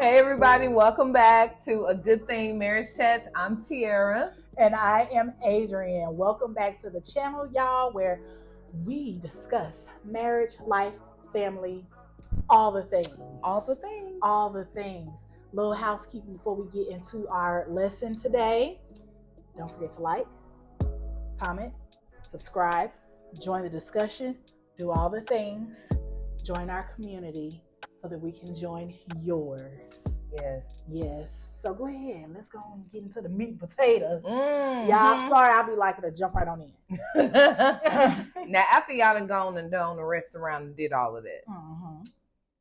Hey everybody, welcome back to A Good Thing Marriage Chats. I'm Tiara. And I am Adrian. Welcome back to the channel, y'all, where we discuss marriage, life, family, all the things. All the things. All the things. Little housekeeping before we get into our lesson today. Don't forget to like, comment, subscribe, join the discussion, do all the things, join our community so that we can join yours. Yes. So go ahead. Let's go and get into the meat and potatoes. Mm-hmm. Y'all, sorry, I'll be liking to jump right on in. Now, after y'all done gone and done the restaurant and did all of that,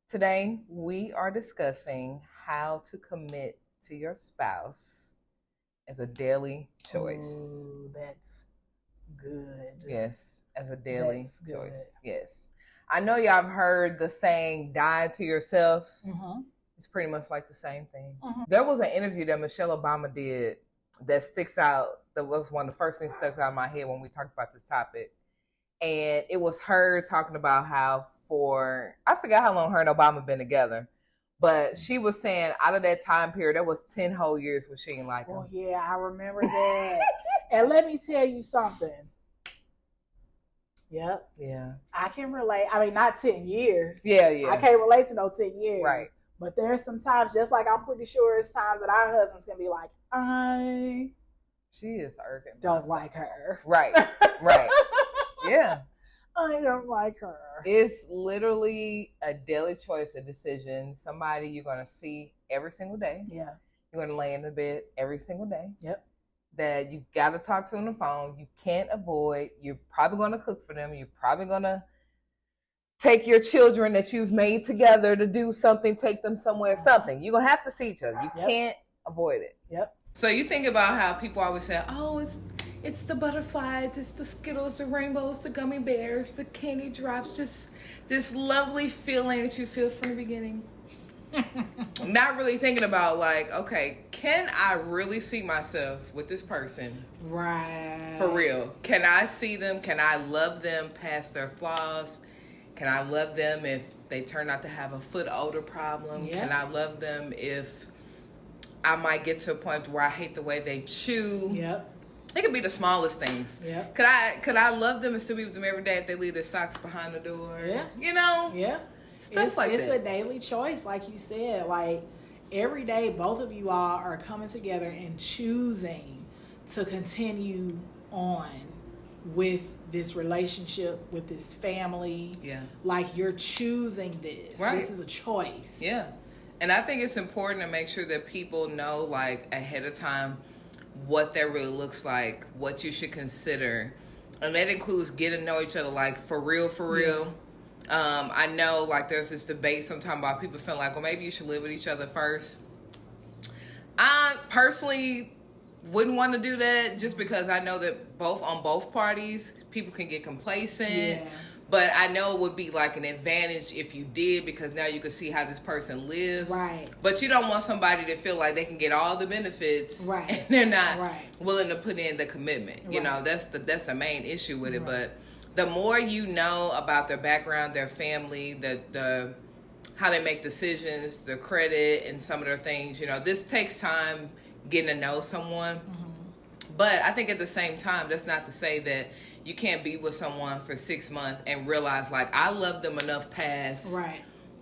today we are discussing how to commit to your spouse as a daily choice. Ooh, that's good. Yes, as a daily choice. Yes. I know y'all have heard the saying, die to yourself. It's pretty much like the same thing. There was an interview that Michelle Obama did that sticks out. That was one of the first things that stuck out in my head when we talked about this topic. And it was her talking about how I forgot how long her and Obama been together. But she was saying out of that time period, that was 10 whole years where she didn't like him. Oh, yeah, I remember that. And let me tell you something. Yep. Yeah. I can relate. I mean, not 10 years. Yeah. I can't relate to no 10 years. Right. But there's some times, just like I'm pretty sure it's times that our husband's going to be like, She is irking. Don't like her. Right. Yeah. I don't like her. It's literally a daily choice, a decision. Somebody you're going to see every single day. Yeah. You're going to lay in the bed every single day. Yep. That you got to talk to on the phone. You can't avoid. You're probably going to cook for them. You're probably going to take your children that you've made together to do something, take them somewhere, something. You're going to have to see each other. You can't avoid it. Yep. So you think about how people always say, oh, it's the butterflies, it's the Skittles, the rainbows, the gummy bears, the candy drops, just this lovely feeling that you feel from the beginning. Not really thinking about like, okay, can I really see myself with this person? Right. For real. Can I see them? Can I love them past their flaws? Can I love them if they turn out to have a foot odor problem? Yeah. Can I love them if I might get to a point where I hate the way they chew? Yep. It could be the smallest things. Yep. Could I love them and still be with them every day if they leave their socks behind the door? Yeah. You know? Yeah. It's a daily choice, like you said. Like every day, both of you all are coming together and choosing to continue on with this relationship, with this family. Yeah. Like you're choosing this. Right. This is a choice. Yeah. And I think it's important to make sure that people know, like, ahead of time what that really looks like, what you should consider. And that includes getting to know each other, like, for real. Yeah. I know, like, there's this debate sometimes about people feeling like, well, maybe you should live with each other first. I personally wouldn't want to do that just because I know that on both parties, people can get complacent. Yeah. But I know it would be like an advantage if you did, because now you can see how this person lives. Right. But you don't want somebody to feel like they can get all the benefits, right, and they're not right, willing to put in the commitment. Right. You know, that's the main issue with it. Right. But the more you know about their background, their family, the how they make decisions, their credit, and some of their things, you know, this takes time getting to know someone. But I think at the same time, that's not to say that you can't be with someone for 6 months and realize, like, I love them enough past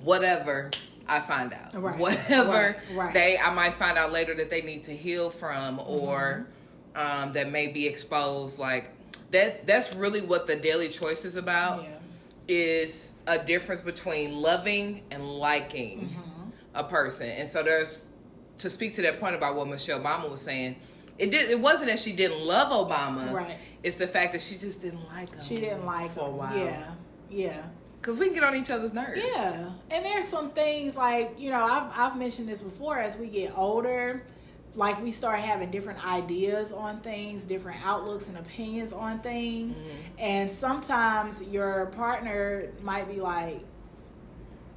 whatever I find out. Right. Whatever Right. I might find out later that they need to heal from, or that may be exposed. Like, that's really what the daily choice is about. Yeah. Is a difference between loving and liking a person. And so there's, to speak to that point about what Michelle Obama was saying, it wasn't that she didn't love Obama. Right. It's the fact that she just didn't like him. She didn't like for a him. while. Yeah. Because we can get on each other's nerves. Yeah. And there's some things like, you know, I've mentioned this before, as we get older, like we start having different ideas on things, different outlooks and opinions on things. And sometimes your partner might be like,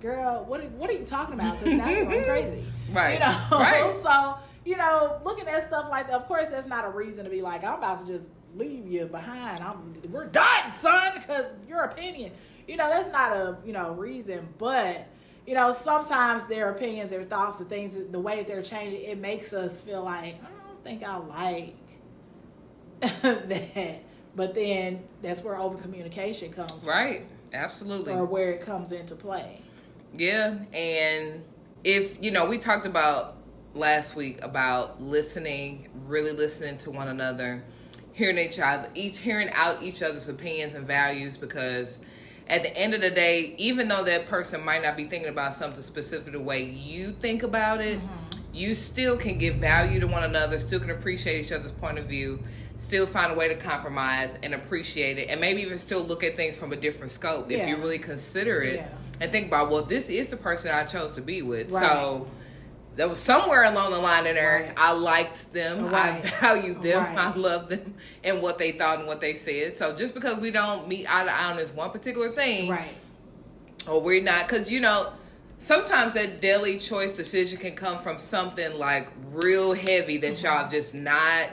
girl, what are you talking about? Because now you're going crazy. Right. You know? Right. So, you know, looking at stuff like that, of course, that's not a reason to be like, I'm about to just leave you behind. We're done, son, because your opinion. You know, that's not a, reason. But, you know, sometimes their opinions, their thoughts, the things, the way that they're changing, it makes us feel like, I don't think I like that. But then that's where open communication comes right from. Absolutely. Or where it comes into play. Yeah. And if, you know, we talked about last week about listening, really listening to one another, hearing out each other's opinions and values, because at the end of the day, even though that person might not be thinking about something specific the way you think about it, you still can give value to one another, still can appreciate each other's point of view, still find a way to compromise and appreciate it, and maybe even still look at things from a different scope if you really consider it and think about, well, this is the person I chose to be with. Right. So there was somewhere along the line in there, I liked them, I valued them, I loved them, and what they thought and what they said. So just because we don't meet eye to eye on this one particular thing, or we're not, because, you know, sometimes that daily choice decision can come from something like real heavy that y'all just not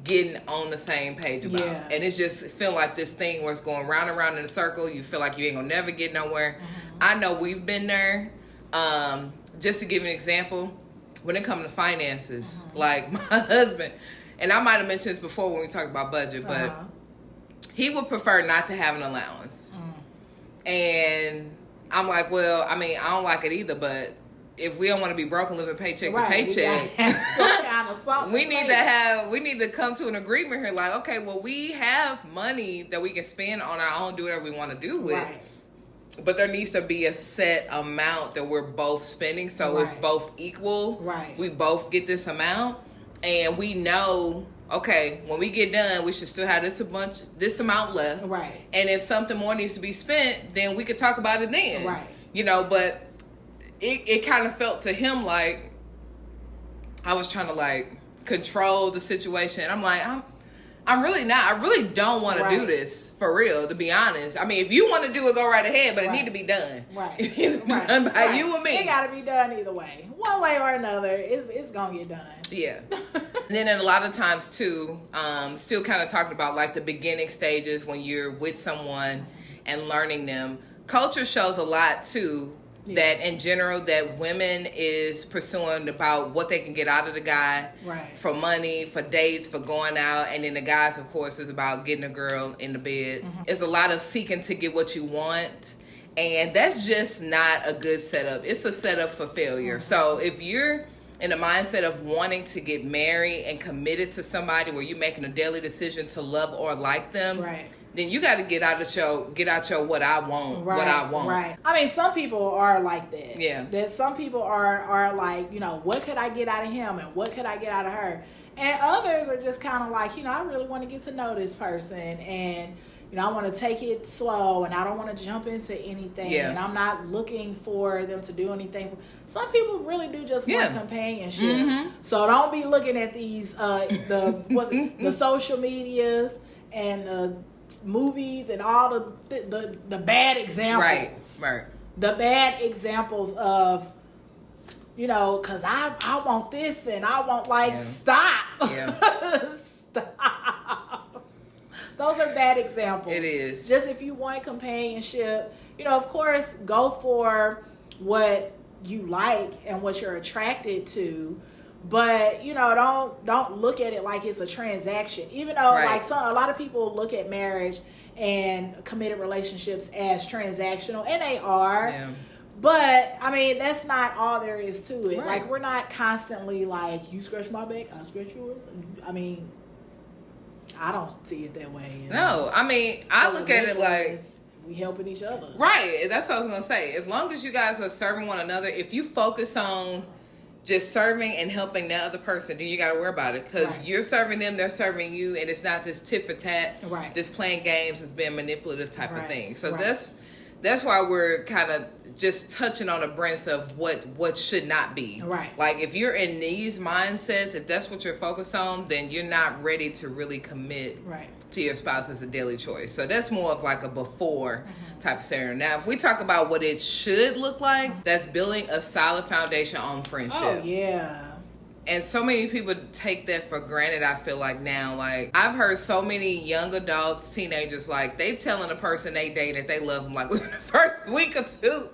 getting on the same page about. And it's just feel like this thing where it's going round and round in a circle. You feel like you ain't gonna never get nowhere. I know we've been there. Just to give an example, when it comes to finances, like my husband, and I might have mentioned this before when we talked about budget, but he would prefer not to have an allowance. And I'm like, well, I mean, I don't like it either, but if we don't want to be broke and living paycheck to paycheck, we need to come to an agreement here. Like, okay, well, we have money that we can spend on our own, do whatever we want to do with. But there needs to be a set amount that we're both spending, so it's both equal. We both get this amount, and we know, okay, when we get done, we should still have this amount left. And if something more needs to be spent, then we could talk about it then. You know, but it kind of felt to him like I was trying to like control the situation. I'm like, I'm really not. I really don't want to do this for real, to be honest. I mean, if you want to do it, go right ahead, but it need to be done. It needs to be done by you and me. It got to be done either way. One way or another, it's going to get done. Yeah. And then a lot of times, too, still kind of talking about like the beginning stages when you're with someone and learning them. Culture shows a lot, too. That in general, that women is pursuing about what they can get out of the guy for money, for dates, for going out. And then the guys, of course, is about getting a girl in the bed. It's a lot of seeking to get what you want. And that's just not a good setup. It's a setup for failure. So if you're in the mindset of wanting to get married and committed to somebody where you're making a daily decision to love or like them, then you got to get out your what I want, what I want. I mean, some people are like that. That some people are like, you know, what could I get out of him and what could I get out of her? And others are just kind of like, you know, I really want to get to know this person, and, you know, I want to take it slow, and I don't want to jump into anything, and I'm not looking for them to do anything. Some people really do just want companionship. So don't be looking at these the social medias and the movies and all the bad examples. The bad examples of, you know, because I want this and I want stop. Stop. Those are bad examples. It is. Just if you want companionship, you know, of course, go for what you like and what you're attracted to. But, you know, don't look at it like it's a transaction. Even though, a lot of people look at marriage and committed relationships as transactional, and they are. But, I mean, that's not all there is to it. Like, we're not constantly like, you scratch my back, I scratch yours. I mean, I don't see it that way. You know? No, I mean, I look at it like we helping each other. That's what I was going to say. As long as you guys are serving one another, if you focus on just serving and helping the other person, then you got to worry about it, because you're serving them, they're serving you, and it's not this tit for tat, this playing games, it's being manipulative type of thing. So that's why we're kind of just touching on the brink of what should not be. Like, if you're in these mindsets, if that's what you're focused on, then you're not ready to really commit to your spouse as a daily choice. So that's more of like a before type of scenario. Now, if we talk about what it should look like, that's building a solid foundation on friendship. And so many people take that for granted, I feel like now. Like, I've heard so many young adults, teenagers, like, they telling a person they date that they love them, like, within the first week or two.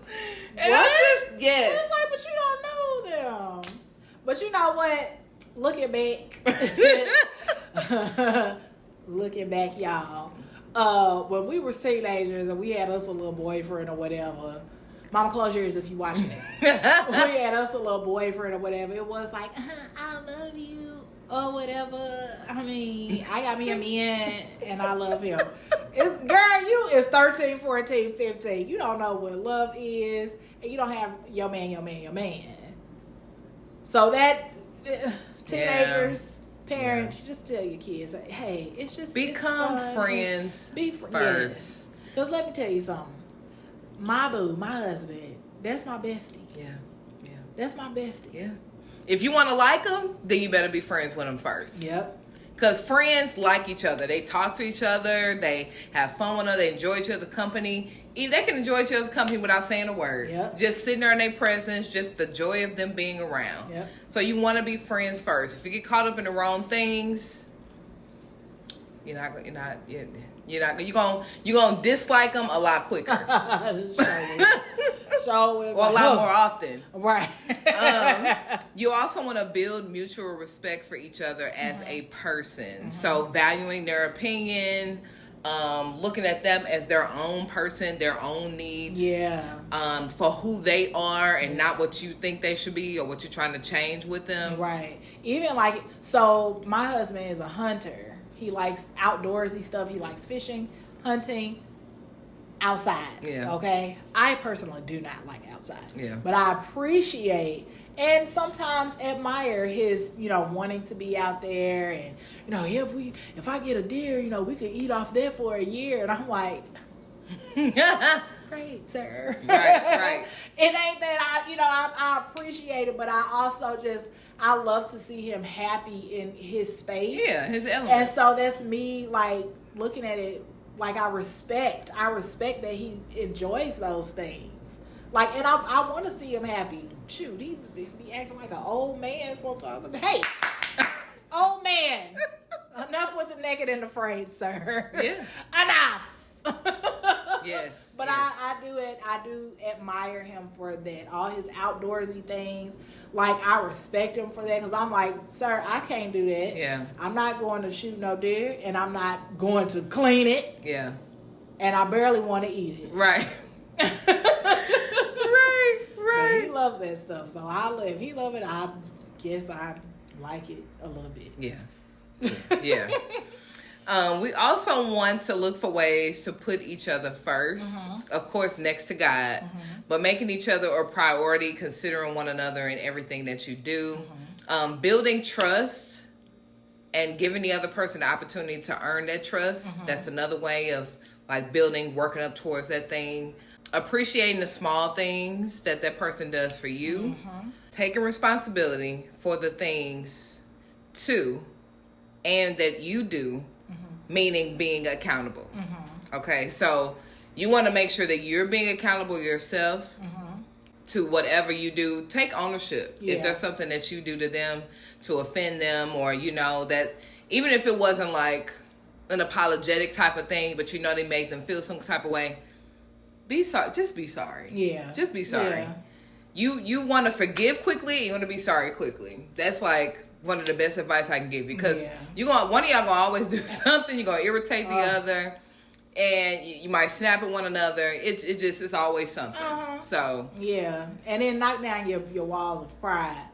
And I'm just, yes. And it's like, but you don't know them. But you know what? Looking back. Looking back, y'all. When we were teenagers and we had us a little boyfriend or whatever. Mama, close your ears if you watching this. We had us a little boyfriend or whatever. It was like, I love you or whatever. I mean, I got me a man and I love him. It's girl, you is 13, 14, 15. You don't know what love is, and you don't have your man. So that teenagers, parents, just tell your kids, hey, it's just become friends. Be first. Because let me tell you something. My boo, my husband, that's my bestie. Yeah. That's my bestie. Yeah. If you want to like them, then you better be friends with them first. Yep. Because friends like each other. They talk to each other. They have fun with them. They enjoy each other's company. They can enjoy each other's company without saying a word. Yep. Just sitting there in their presence, just the joy of them being around. Yep. So you want to be friends first. If you get caught up in the wrong things, you're gonna dislike them a lot quicker. Show it. Or a lot more often. Right. You also want to build mutual respect for each other as a person. So valuing their opinion, looking at them as their own person, their own needs. Yeah. For who they are and not what you think they should be or what you're trying to change with them. Right. Even like, so my husband is a hunter. He likes outdoorsy stuff. He likes fishing, hunting, outside. Yeah. Okay? I personally do not like outside. Yeah. But I appreciate and sometimes admire his, wanting to be out there and, if I get a deer, we could eat off there for a year. And I'm like, great, sir. Right. It ain't that I appreciate it, but I also I love to see him happy in his space. Yeah, his element. And so that's me like looking at it like I respect that he enjoys those things. Like, and I want to see him happy. Shoot, he be acting like an old man sometimes. Hey, old man, enough with the naked and afraid, sir. Yeah. Enough. Yes. But yes. I do admire him for that. All his outdoorsy things. Like, I respect him for that. Because I'm like, sir, I can't do that. Yeah. I'm not going to shoot no deer. And I'm not going to clean it. Yeah. And I barely want to eat it. Right. Right. But he loves that stuff. So if he loves it, I guess I like it a little bit. Yeah. We also want to look for ways to put each other first, of course, next to God, but making each other a priority, considering one another in everything that you do, building trust and giving the other person the opportunity to earn that trust. That's another way of like working up towards that thing. Appreciating the small things that person does for you. Taking responsibility for the things too, and that you do. Meaning being accountable. Okay, so you want to make sure that you're being accountable yourself to whatever you do. Take ownership. Yeah. If there's something that you do to them to offend them, or that even if it wasn't like an apologetic type of thing, but they made them feel some type of way, be sorry. Just be sorry. Yeah. Just be sorry. Yeah. You want to forgive quickly, and you want to be sorry quickly. That's like one of the best advice I can give you, because one of y'all gonna always do something. You're gonna irritate the other, and you might snap at one another. It's always something. So yeah, and then knock down your walls of pride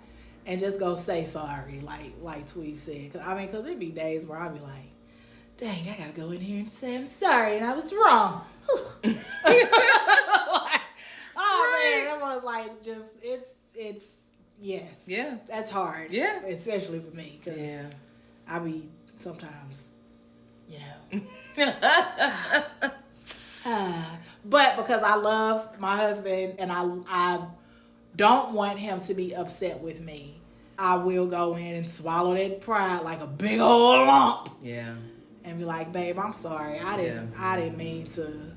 and just go say sorry, like Tweet said. Because it be days where I'll be like, dang, I gotta go in here and say I'm sorry and I was wrong. Man, that was like it's. Yes. Yeah. That's hard. Yeah. Especially for me. Cause I be sometimes, but because I love my husband and I don't want him to be upset with me, I will go in and swallow that pride like a big old lump. Yeah. And be like, babe, I'm sorry. I didn't mean to.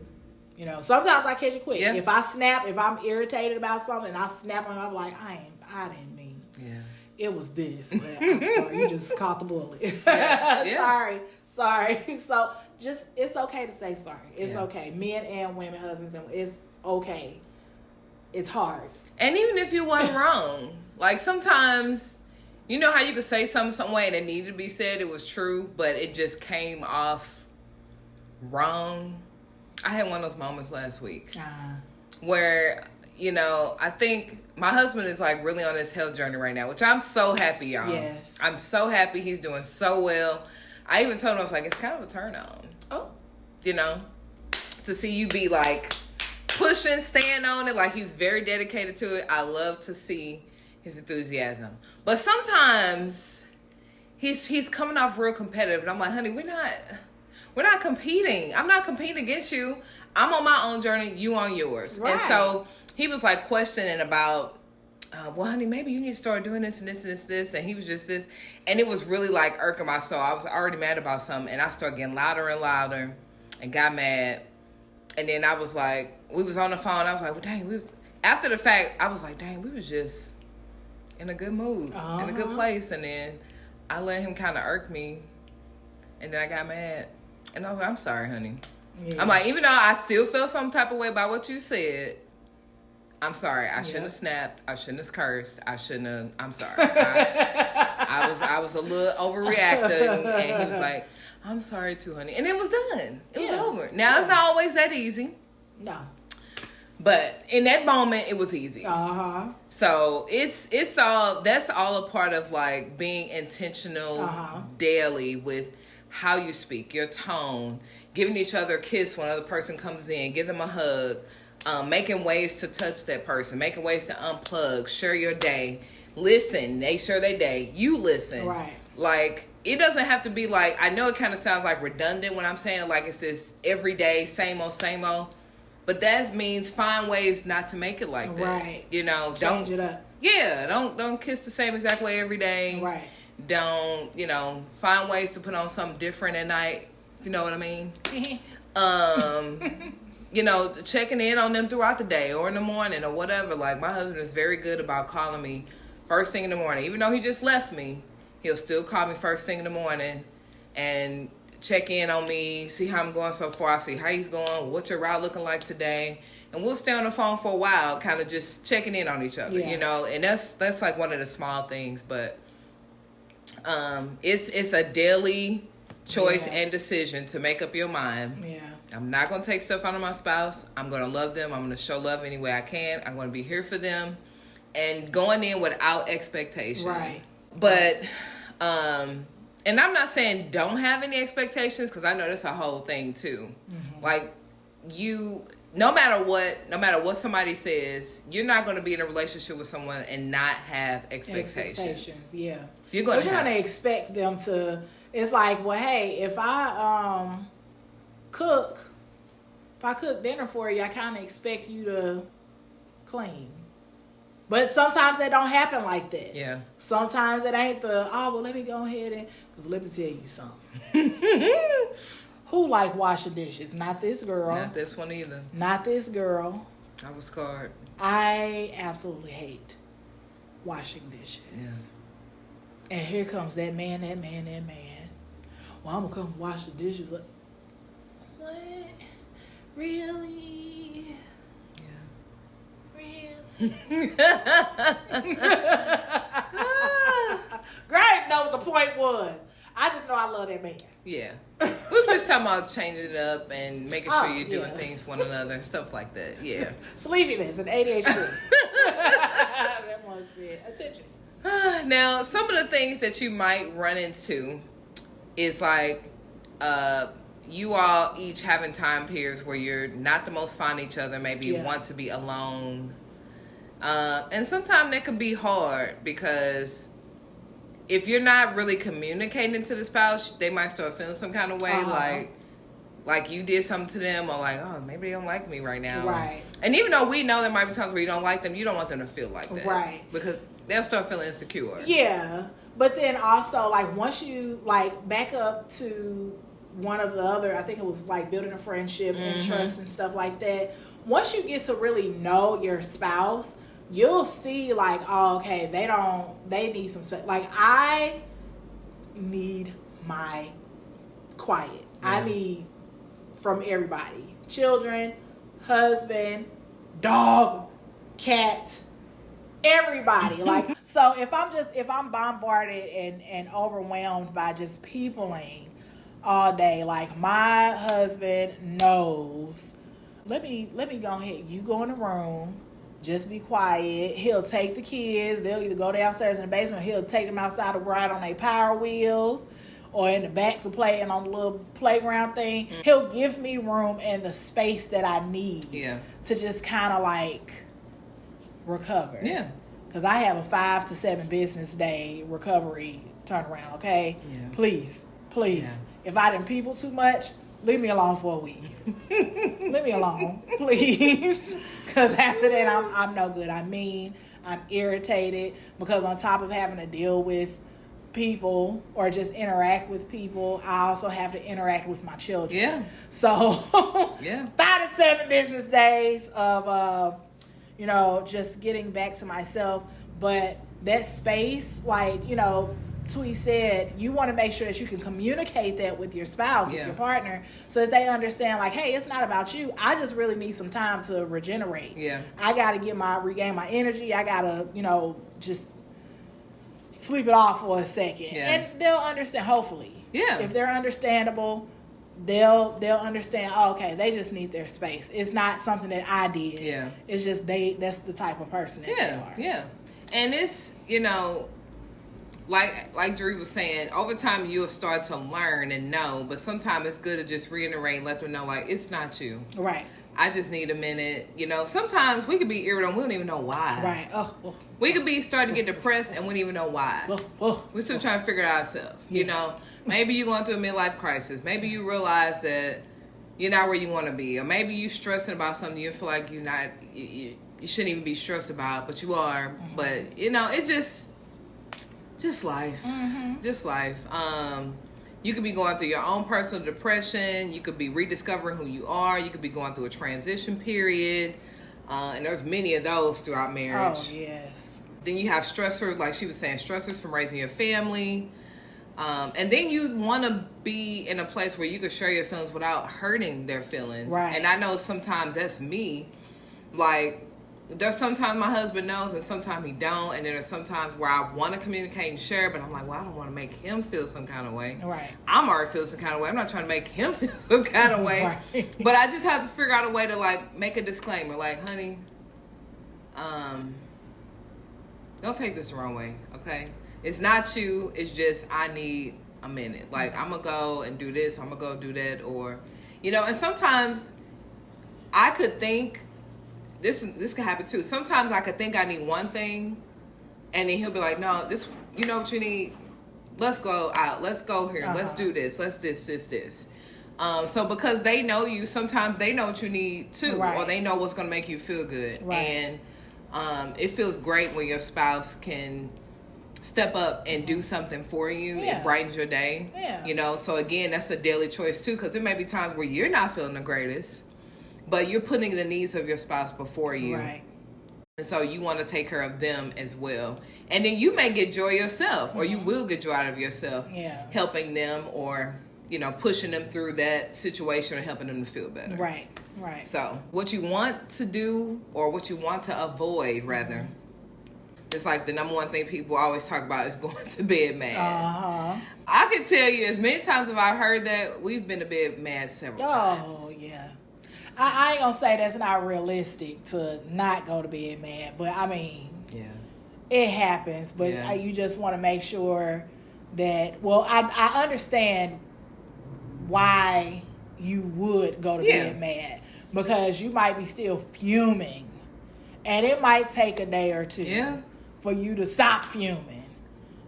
Sometimes I catch it quick. Yeah. If I snap, if I'm irritated about something, I snap and I'm like, I didn't mean. Yeah. It was this, but I'm sorry. You just caught the bullet. Yeah. Sorry. So it's okay to say sorry. It's okay. Men and women, husbands, and it's okay it's hard. And even if you wasn't wrong, like sometimes, you know how you could say something some way and it needed to be said, it was true, but it just came off wrong. I had one of those moments last week where, you know, I think my husband is like really on his health journey right now, which I'm so happy, y'all. Yes. I'm so happy he's doing so well. I even told him, I was like, it's kind of a turn on. Oh. You know, to see you be like pushing, staying on it, like he's very dedicated to it. I love to see his enthusiasm. But sometimes he's coming off real competitive, and I'm like, honey, we're not competing. I'm not competing against you. I'm on my own journey, you on yours. Right. And so he was like questioning about, well, honey, maybe you need to start doing this and this and this, this. And he was just this. And it was really like irking my soul. I was already mad about something. And I started getting louder and louder and got mad. And then I was like, we was on the phone. I was like, well, dang, after the fact, I was like, dang, we was just in a good mood, in a good place. And then I let him kind of irk me. And then I got mad. And I was like, I'm sorry, honey. Yeah. I'm like, even though I still feel some type of way about what you said, I'm sorry. I shouldn't have snapped. I shouldn't have cursed. I shouldn't have. I'm sorry. I was a little overreacting, and he was like, "I'm sorry too, honey," and it was done. It was over. Now it's not always that easy. No. But in that moment, it was easy. So it's all, that's all a part of like being intentional daily with how you speak, your tone, giving each other a kiss when another person comes in, give them a hug. Making ways to touch that person, making ways to unplug, share your day, listen, they share their day, you listen. Right. Like, it doesn't have to be like, I know it kind of sounds like redundant when I'm saying it, like it's this everyday, same old, but that means find ways not to make it like that. Right. You know, change it up. Yeah, don't kiss the same exact way every day. Right. Don't, you know, find ways to put on something different at night, if you know what I mean. You know, checking in on them throughout the day or in the morning or whatever. Like, my husband is very good about calling me first thing in the morning. Even though he just left me, he'll still call me first thing in the morning and check in on me, see how I'm going so far, see how he's going, what's your route looking like today. And we'll stay on the phone for a while, kind of just checking in on each other, you know. And that's like one of the small things. But it's a daily choice and decision to make up your mind. Yeah. I'm not going to take stuff out of my spouse. I'm going to love them. I'm going to show love any way I can. I'm going to be here for them. And going in without expectation. Right. But, and I'm not saying don't have any expectations, because I know that's a whole thing too. Mm-hmm. Like, no matter what somebody says, you're not going to be in a relationship with someone and not have expectations. Yeah. You're going to expect them to. It's like, well, hey, if I cook dinner for you, I kind of expect you to clean. But sometimes that don't happen like that. Yeah. Sometimes it ain't well, let me go ahead and, because let me tell you something. Who like washing dishes? Not this girl. Not this one either. Not this girl. I was scarred. I absolutely hate washing dishes. Yeah. And here comes that man. Well, I'm going to come wash the dishes. Like, what? Really? Yeah. Really? Girl, I didn't know what the point was. I just know I love that man. Yeah. We were just talking about changing it up and making sure you're doing things for one another and stuff like that. Yeah. Sleepiness and ADHD. That one's it. Attention. Now, some of the things that you might run into is like you all each having time periods where you're not the most fond of each other, maybe you want to be alone. And sometimes that can be hard, because if you're not really communicating to the spouse, they might start feeling some kind of way, like you did something to them, or like, oh, maybe they don't like me right now. Right. And even though we know there might be times where you don't like them, you don't want them to feel like that. Right. Because they'll start feeling insecure. Yeah. But then also, like, once you, like, back up to one of the other, I think it was, like, building a friendship and trust and stuff like that. Once you get to really know your spouse, you'll see, like, oh, okay, they need some space. Like, I need my quiet. Yeah. I need from everybody. Children, husband, dog, cat, everybody. Like, so if I'm bombarded and overwhelmed by just peopling all day, like my husband knows, let me go ahead, you go in the room, just be quiet. He'll take the kids, they'll either go downstairs in the basement, he'll take them outside to ride on their Power Wheels or in the back to play and on the little playground thing. He'll give me room and the space that I need to just kind of like recover. Yeah. Because I have a 5 to 7 business day recovery turnaround, okay? Yeah. Please. Yeah. If I didn't people too much, leave me alone for a week. Leave me alone, please. Because after that, I'm no good. I'm irritated because on top of having to deal with people or just interact with people, I also have to interact with my children. Yeah. So 5 to 7 business days of just getting back to myself. But that space, like, Twee said, you want to make sure that you can communicate that with your spouse, with your partner, so that they understand, like, hey, it's not about you. I just really need some time to regenerate. Yeah. I got to regain my energy. I got to, just sleep it off for a second. Yeah. And they'll understand, hopefully. Yeah. If they're understandable, they'll understand, okay, they just need their space. It's not something that I did. Yeah. It's just that's the type of person that they are. Yeah. And it's, like Drew was saying, over time you'll start to learn and know, but sometimes it's good to just reiterate and let them know, like, it's not you. Right. I just need a minute. Sometimes we could be irritable, we don't even know why. Right. Oh. We could be starting to get depressed and we don't even know why. We're still trying to figure it out ourselves. Yes. Maybe you're going through a midlife crisis. Maybe you realize that you're not where you want to be. Or maybe you're stressing about something you feel like you shouldn't even be stressed about, but you are. Mm-hmm. But, it's just life. Mm-hmm. Just life. You could be going through your own personal depression. You could be rediscovering who you are. You could be going through a transition period. And there's many of those throughout marriage. Oh, yes. Then you have stressors, like she was saying, stressors from raising your family. And then you want to be in a place where you can share your feelings without hurting their feelings. Right. And I know sometimes that's me. Like, there's sometimes my husband knows and sometimes he don't. And then there's sometimes where I want to communicate and share, but I'm like, well, I don't want to make him feel some kind of way. Right. I'm already feel some kind of way. I'm not trying to make him feel some kind of way. Right. But I just have to figure out a way to, like, make a disclaimer. Like, honey, don't take this the wrong way, okay? It's not you. It's just I need a minute. Like, I'm going to go and do this. I'm going to go do that. Or, and sometimes I could think, this could happen too. Sometimes I could think I need one thing, and then he'll be like, no, this, you know what you need? Let's go out. Let's go here. Uh-huh. Let's do this. Let's this. So because they know you, sometimes they know what you need too. Right. Or they know what's going to make you feel good. Right. And it feels great when your spouse can step up and do something for you. Yeah. It brightens your day. Yeah. So again, that's a daily choice too, because there may be times where you're not feeling the greatest, but you're putting the needs of your spouse before you. Right. And so you want to take care of them as well. And then you may get joy yourself, or you will get joy out of yourself, helping them or, pushing them through that situation or helping them to feel better. Right, right. So what you want to do, or what you want to avoid, rather, it's like the number one thing people always talk about is going to bed mad. Uh-huh. I can tell you, as many times as I've heard that, we've been to bed mad several times. Oh, yeah. I ain't gonna say that's not realistic to not go to bed mad, but I mean, it happens. But you just want to make sure that. Well, I understand why you would go to bed mad, because you might be still fuming, and it might take a day or two for you to stop fuming.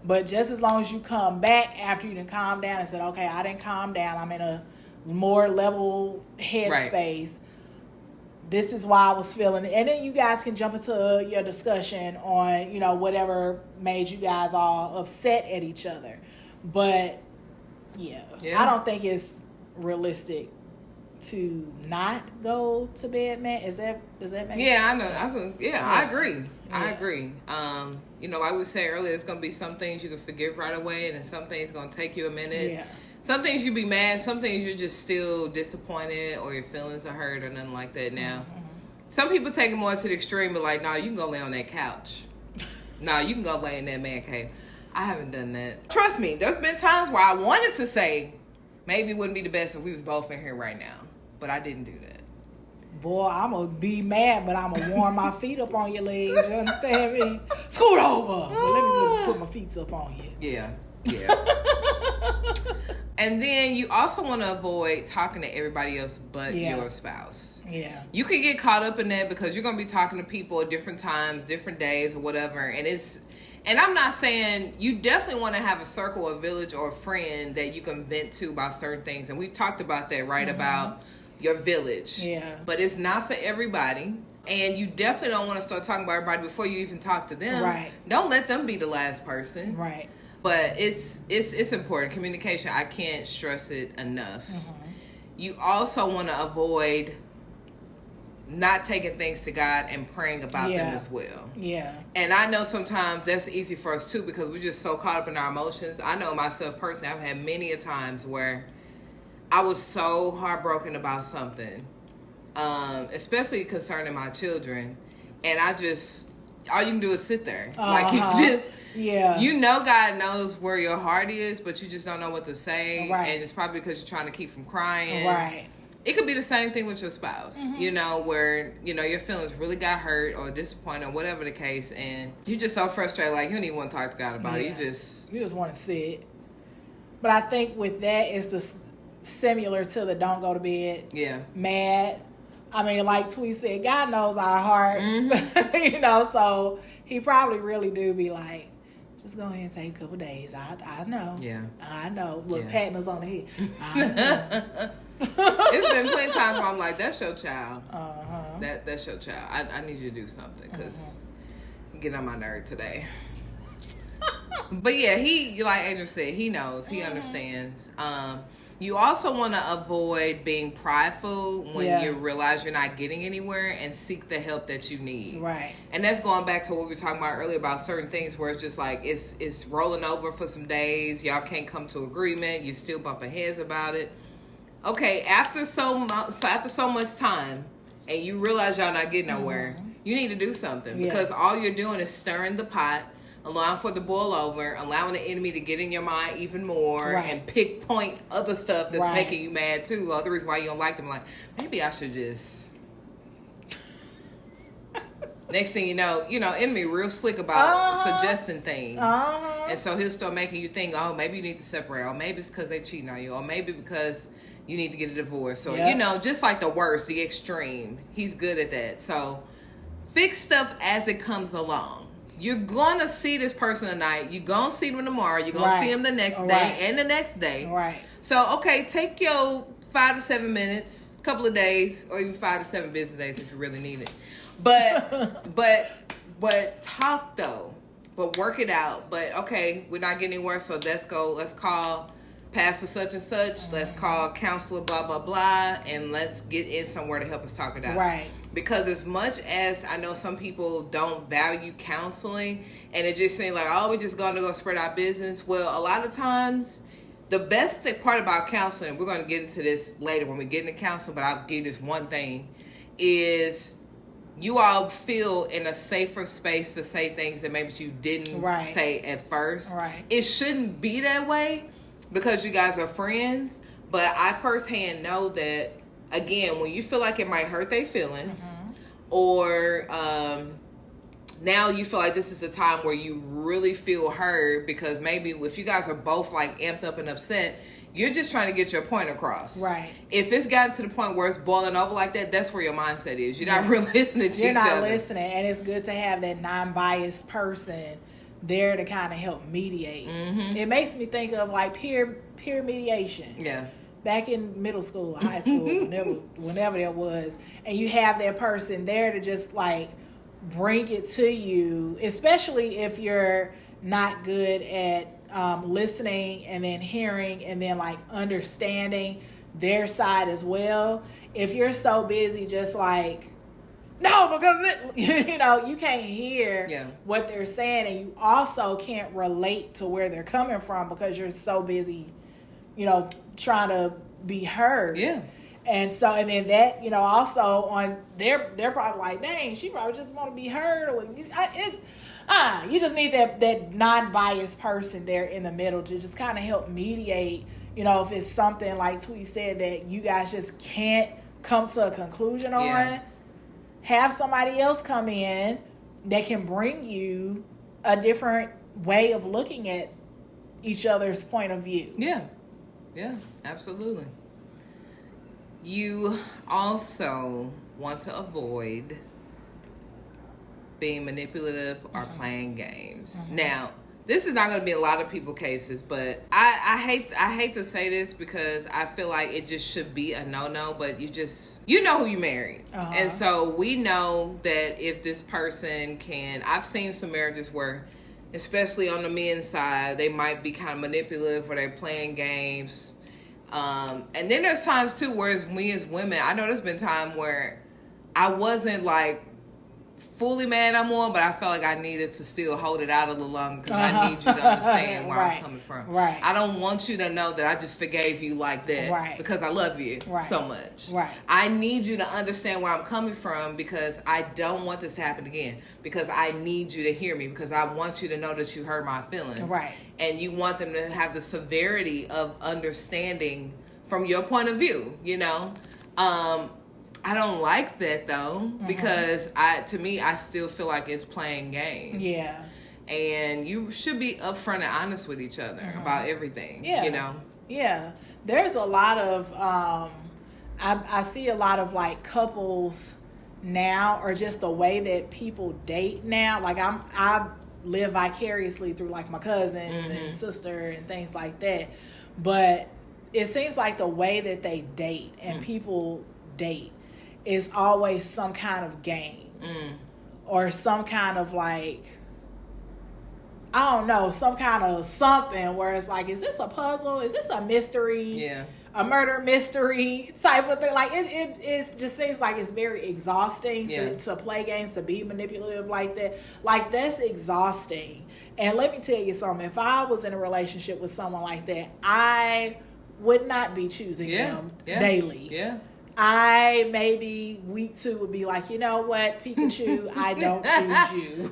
But just as long as you come back after you done calm down and said, okay, I didn't calm down, I'm in a more level headspace. Right. This is why I was feeling it. And then you guys can jump into your discussion on, whatever made you guys all upset at each other. But I don't think it's realistic to not go to bed, man. Does that make sense? Yeah, I know. I agree. I agree. Like we said earlier, it's going to be some things you can forgive right away, and then some things going to take you a minute. Yeah. Some things you be mad, some things you're just still disappointed, or your feelings are hurt or nothing like that now. Some people take it more to the extreme, but like, nah, you can go lay on that couch. Nah, you can go lay in that man cave. I haven't done that. Trust me, there's been times where I wanted to say, maybe it wouldn't be the best if we was both in here right now. But I didn't do that. Boy, I'm going to be mad, but I'm going to warm my feet up on your legs. You understand me? Scoot over. But let me put my feet up on you. Yeah. And then you also want to avoid talking to everybody else but your spouse. Yeah. You can get caught up in that because you're going to be talking to people at different times, different days or whatever. And I'm not saying you definitely want to have a circle or village or a friend that you can vent to about certain things. And we've talked about that, right? About your village. Yeah. But it's not for everybody. And you definitely don't want to start talking about everybody before you even talk to them. Right. Don't let them be the last person. Right. But it's important. Communication, I can't stress it enough. You also want to avoid not taking things to God and praying about them as well. Yeah. And I know sometimes that's easy for us too because we're just so caught up in our emotions. I know myself personally, I've had many a times where I was so heartbroken about something, especially concerning my children. And all you can do is sit there. Like you know God knows where your heart is, but you just don't know what to say. Right. And it's probably because you're trying to keep from crying. Right. It could be the same thing with your spouse, you know, where, you know, your feelings really got hurt or disappointed or whatever the case. And you're just so frustrated, like, you don't even want to talk to God about it. You just want to sit. But I think with that is similar to the don't go to bed. Yeah. Mad. I mean, like Tweet said, God knows our hearts. You know, so he probably really do be like, just go ahead and take a couple days. I know. Yeah. I know. Look, patting us on the head. I know. It's been plenty of times where I'm like, that's your child. That's your child. I need you to do something because you get on my nerve today. But yeah, like Adrian said, he knows. He understands. You also want to avoid being prideful when you realize you're not getting anywhere and seek the help that you need. Right. And that's going back to what we were talking about earlier about certain things where it's just like it's rolling over for some days. Y'all can't come to agreement. You're still bumping heads about it. Okay, after so much time and you realize y'all not getting nowhere, you need to do something because all you're doing is stirring the pot, allowing for it to boil over, allowing the enemy to get in your mind even more and point other stuff that's making you mad too. Other reasons why you don't like them. Like, maybe I should just... Next thing you know, enemy real slick about suggesting things. And so he'll start making you think, oh, maybe you need to separate. Or maybe it's because they're cheating on you. Or maybe because you need to get a divorce. So, just like the worst, the extreme. He's good at that. So fix stuff as it comes along. You're going to see this person tonight. You're going to see them tomorrow. You're going to see them the next day and the next day. Right. So, okay, take your 5 to 7 minutes, couple of days, or even 5 to 7 business days if you really need it. But talk though. But work it out. But okay, we're not getting anywhere, so let's call pastor such and such. Let's call counselor blah blah blah, and let's get in somewhere to help us talk it out. Right. Because as much as I know some people don't value counseling, and it just seems like, oh, we just gonna go spread our business. Well, a lot of times, the best part about counseling, we're gonna get into this later when we get into counseling, but I'll give you this one thing, is you all feel in a safer space to say things that maybe you didn't say at first. Right. It shouldn't be that way because you guys are friends, but I firsthand know that, again, when you feel like it might hurt their feelings or now you feel like this is a time where you really feel heard because maybe if you guys are both like amped up and upset, you're just trying to get your point across. Right. If it's gotten to the point where it's boiling over like that, that's where your mindset is. You're not really listening to each other. You're not listening. And it's good to have that non-biased person there to kind of help mediate. It makes me think of like peer mediation. Yeah. Back in middle school or high school, whenever that was. And you have that person there to just like bring it to you, especially if you're not good at listening and then hearing and then like understanding their side as well. If you're so busy just like, no, because you can't hear what they're saying, and you also can't relate to where they're coming from because you're so busy, trying to be heard. Yeah. And so, and then that, you know, also on they're probably like, dang, she probably just want to be heard. Or you just need that non-biased person there in the middle to just kind of help mediate. You know, if it's something like Tweet said that you guys just can't come to a conclusion on, have somebody else come in that can bring you a different way of looking at each other's point of view. Yeah, absolutely. You also want to avoid being manipulative or playing games. Now, this is not going to be a lot of people cases, but I hate to say this because I feel like it just should be a no-no, but you know who you married. And so we know that if this person I've seen some marriages where, especially on the men's side, they might be kind of manipulative or they're playing games. And then there's times too where we as women, I know there's been time where I wasn't like fully mad no more, but I felt like I needed to still hold it out a little longer because I need you to understand where I'm coming from. Right. I don't want you to know that I just forgave you like that because I love you so much. Right. I need you to understand where I'm coming from because I don't want this to happen again. Because I need you to hear me because I want you to know that you hurt my feelings. Right. And you want them to have the severity of understanding from your point of view, you know? I don't like that though, because to me, I still feel like it's playing games. Yeah. And you should be upfront and honest with each other about everything. Yeah. You know? Yeah. There's a lot of, I see a lot of like couples now, or just the way that people date now. Like I live vicariously through like my cousins and sister and things like that. But it seems like the way that they date and people date is always some kind of game or some kind of like, I don't know, some kind of something where it's like, is this a puzzle? Is this a mystery? Yeah. A murder mystery type of thing. Like it just seems like it's very exhausting to play games, to be manipulative like that. Like that's exhausting. And let me tell you something, if I was in a relationship with someone like that, I would not be choosing them daily. Yeah. I maybe week 2 would be like, you know what, Pikachu, I don't choose you.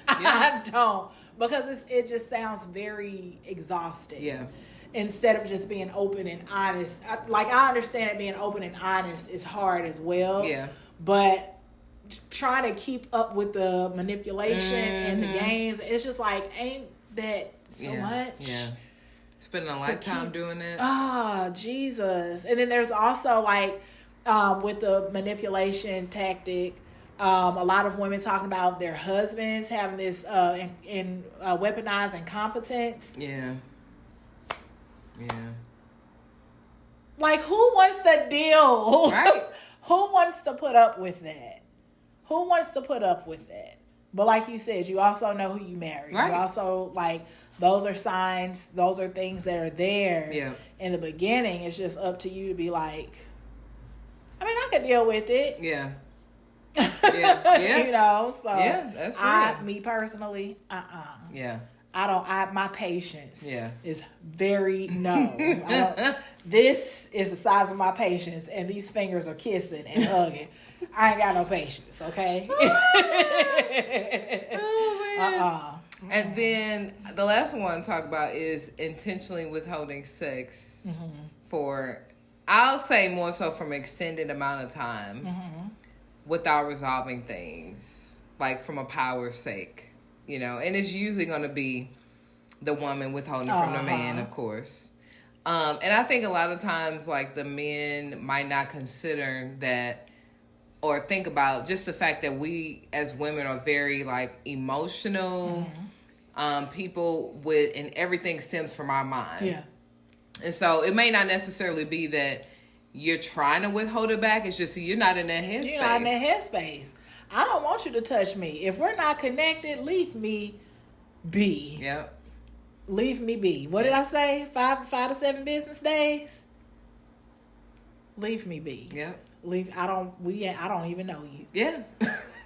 I don't, because it just sounds very exhausting. Yeah. Instead of just being open and honest. Like, I understand that being open and honest is hard as well. Yeah. But trying to keep up with the manipulation and the games, it's just like, ain't that so much? Yeah. Spending a lifetime doing that. Oh, Jesus. And then there's also like with the manipulation tactic, a lot of women talking about their husbands having this weaponized incompetence. Yeah. Yeah. Like, who wants to deal? Right. Who wants to put up with that? Who wants to put up with that? But like you said, you also know who you married. Right. You also, like, those are signs. Those are things that are there in the beginning. It's just up to you to be like, I mean, I could deal with it. Yeah. Yeah. You know, so that's right. Me personally, Yeah. My patience is very no. This is the size of my patience, and these fingers are kissing and hugging. I ain't got no patience, okay? Oh, man. And then the last one I want to talk about is intentionally withholding sex for, I'll say more so from an extended amount of time without resolving things, like from a power's sake. You know, and it's usually going to be the woman withholding from the man, of course. And I think a lot of times, like, the men might not consider that or think about just the fact that we as women are very, like, emotional people and everything stems from our mind. Yeah. And so it may not necessarily be that you're trying to withhold it back. It's just you're not in that headspace. You're not in that headspace. I don't want you to touch me. If we're not connected, leave me be. Yep. Leave me be. What did I say? 5 to 7 business days? Leave me be. Yep. I don't even know you. Yeah.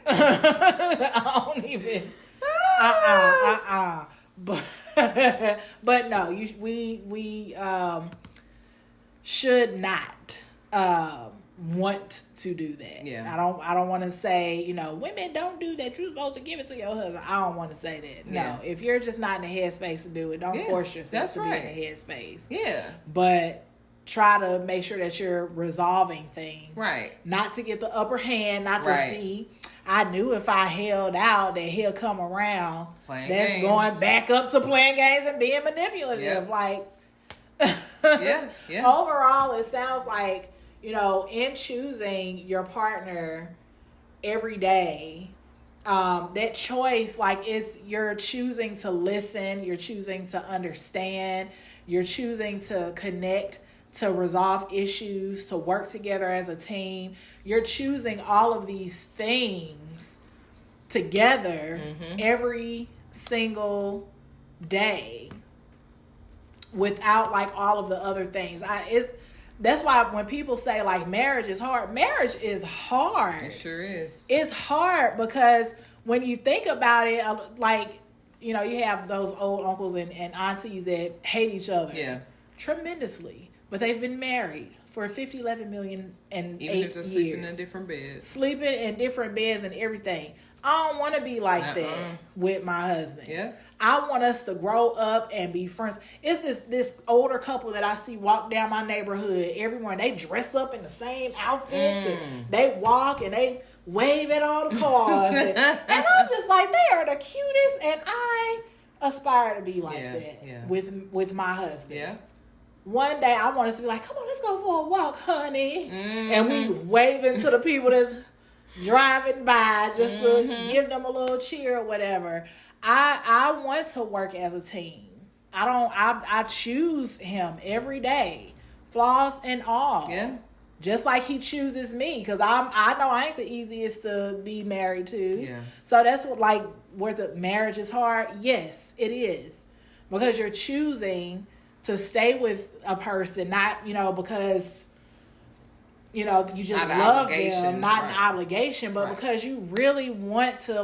I don't even. But no, we should not want to do that. Yeah. I don't want to say, women don't do that. You're supposed to give it to your husband. I don't want to say that. Yeah. No, if you're just not in the headspace to do it, don't force yourself to be in the headspace. Yeah. But try to make sure that you're resolving things. Right. Not to get the upper hand, not to see. I knew if I held out that he'll come around. Playing that's games. Going back up to playing games and being manipulative. Yep. Like, yeah. Overall, it sounds like, in choosing your partner every day, that choice, like you're choosing to listen, you're choosing to understand, you're choosing to connect, to resolve issues, to work together as a team. You're choosing all of these things together every single day without like all of the other things. That's why when people say like marriage is hard It sure is. It's hard because when you think about it, like, you have those old uncles and aunties that hate each other tremendously, but they've been married for 50, 11 million and even 8 if they're years. sleeping in different beds. Sleeping in different beds and everything. I don't want to be like that with my husband. Yeah. I want us to grow up and be friends. It's this older couple that I see walk down my neighborhood. Everyone, they dress up in the same outfits and they walk and they wave at all the cars. and I'm just like, they are the cutest, and I aspire to be like that with my husband. Yeah. One day I want us to be like, come on, let's go for a walk, honey. And we waving to the people that's driving by just to give them a little cheer or whatever. I want to work as a team. I choose him every day, flaws and all. Yeah. Just like he chooses me, because I know I ain't the easiest to be married to. Yeah. So that's where the marriage is hard. Yes, it is, because you're choosing to stay with a person, not because you just love them, not an obligation, but because you really want to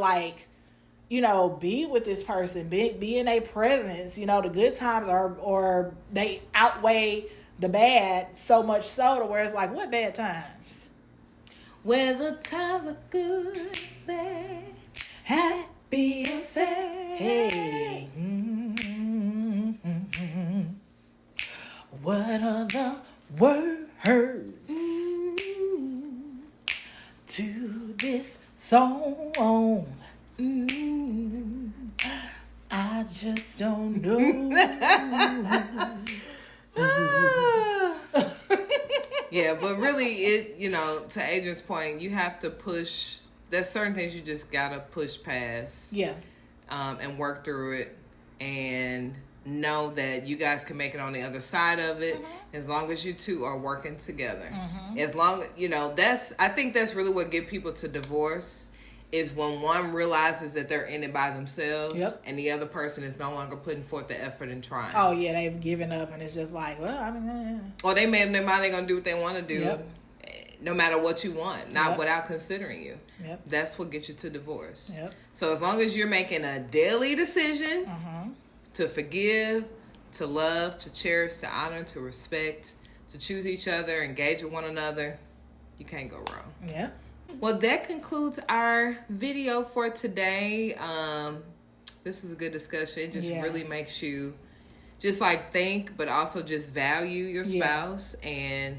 be with this person, be in their presence. The good times or they outweigh the bad so much so to where it's like, what bad times? Where the times are good, bad, happy and sad. Hey. What are the words to this song? I just don't know. Yeah, but really, to Adrian's point, you have to push. There's certain things you just gotta push past. Yeah. And work through it, and know that you guys can make it on the other side of it, as long as you two are working together. As long, I think that's really what get people to divorce, is when one realizes that they're in it by themselves, and the other person is no longer putting forth the effort and trying. Oh yeah, they've given up, and it's just like, or they made up their mind they're gonna do what they want to do, no matter what you want, not without considering you. That's what gets you to divorce. So as long as you're making a daily decision to forgive, to love, to cherish, to honor, to respect, to choose each other, engage with one another, you can't go wrong. Well, that concludes our video for today. This is a good discussion. It just really makes you just think, but also just value your spouse, and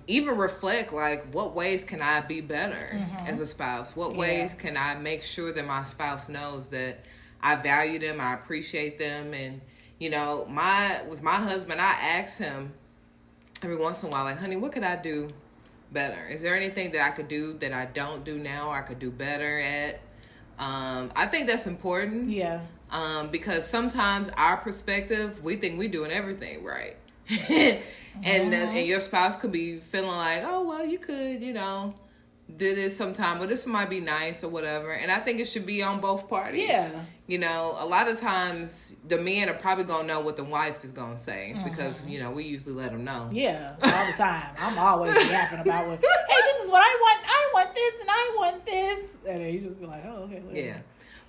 even reflect, what ways can I be better as a spouse? What ways can I make sure that my spouse knows that I value them, I appreciate them? And, with my husband, I ask him every once in a while, honey, what could I do better? Is there anything that I could do that I don't do now, or I could do better at? I think that's important. Because sometimes our perspective, we think we're doing everything right. And your spouse could be feeling like, oh, well, you could, do this sometime, but this might be nice or whatever. And I think it should be on both parties. A lot of times the men are probably going to know what the wife is going to say, because, we usually let them know. All the time. I'm always yapping about hey, this is what I want. I want this and I want this. And then you just be like, oh, okay, whatever.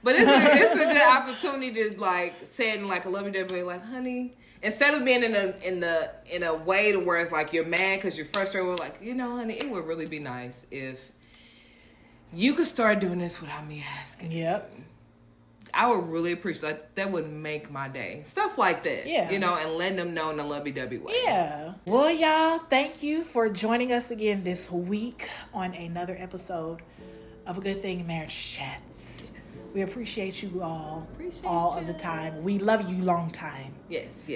But it's a good opportunity to like say in like a lovey-dovey way, like, honey, instead of being in a way to where it's like you're mad because you're frustrated, with like, honey, it would really be nice if you could start doing this without me asking. Yep. I would really appreciate that would make my day. Stuff like that. Yeah. And letting them know in a lovey-dovey way. Yeah. Well, y'all, thank you for joining us again this week on another episode of A Good Thing Marriage Chats. Yes. We appreciate you all of the time. We love you long time. Yes.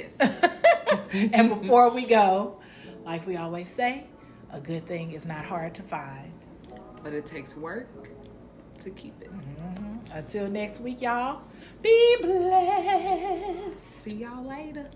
And before we go, like we always say, a good thing is not hard to find. But it takes work to keep it. Mm-hmm. Until next week, y'all, be blessed. See y'all later.